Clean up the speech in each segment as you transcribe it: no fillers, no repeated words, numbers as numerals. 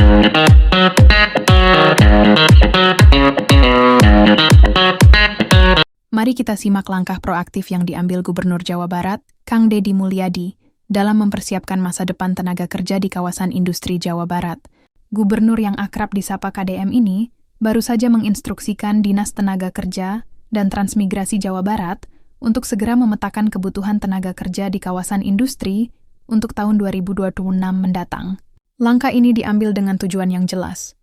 Mari kita simak langkah proaktif yang diambil Gubernur Jawa Barat, Kang Deddy Mulyadi, dalam mempersiapkan masa depan tenaga kerja di kawasan industri Jawa Barat. Gubernur yang akrab disapa KDM ini baru saja menginstruksikan Dinas Tenaga Kerja dan Transmigrasi Jawa Barat untuk segera memetakan kebutuhan tenaga kerja di kawasan industri untuk tahun 2026 mendatang. Langkah ini diambil dengan tujuan yang jelas,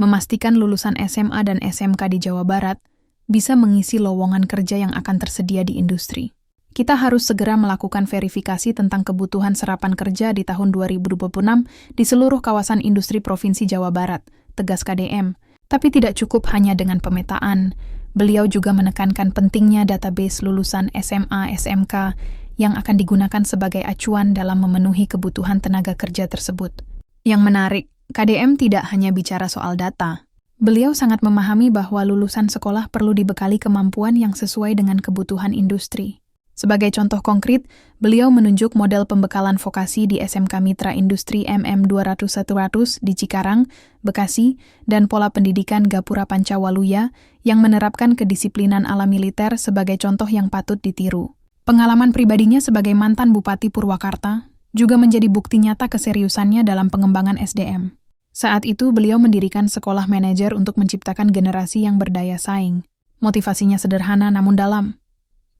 memastikan lulusan SMA dan SMK di Jawa Barat bisa mengisi lowongan kerja yang akan tersedia di industri. Kita harus segera melakukan verifikasi tentang kebutuhan serapan kerja di tahun 2026 di seluruh kawasan industri Provinsi Jawa Barat, tegas KDM. Tapi tidak cukup hanya dengan pemetaan. Beliau juga menekankan pentingnya database lulusan SMA, SMK yang akan digunakan sebagai acuan dalam memenuhi kebutuhan tenaga kerja tersebut. Yang menarik, KDM tidak hanya bicara soal data. Beliau sangat memahami bahwa lulusan sekolah perlu dibekali kemampuan yang sesuai dengan kebutuhan industri. Sebagai contoh konkret, beliau menunjuk model pembekalan vokasi di SMK Mitra Industri MM 200-100 di Cikarang, Bekasi, dan pola pendidikan Gapura Pancawaluya yang menerapkan kedisiplinan ala militer sebagai contoh yang patut ditiru. Pengalaman pribadinya sebagai mantan Bupati Purwakarta juga menjadi bukti nyata keseriusannya dalam pengembangan SDM. Saat itu beliau mendirikan sekolah manajer untuk menciptakan generasi yang berdaya saing. Motivasinya sederhana namun dalam.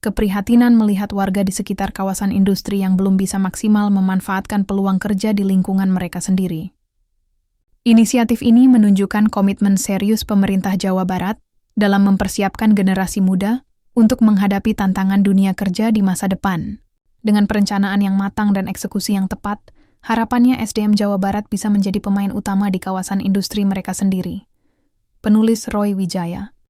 Keprihatinan melihat warga di sekitar kawasan industri yang belum bisa maksimal memanfaatkan peluang kerja di lingkungan mereka sendiri. Inisiatif ini menunjukkan komitmen serius pemerintah Jawa Barat dalam mempersiapkan generasi muda untuk menghadapi tantangan dunia kerja di masa depan. Dengan perencanaan yang matang dan eksekusi yang tepat, harapannya SDM Jawa Barat bisa menjadi pemain utama di kawasan industri mereka sendiri. Penulis Roy Wijaya.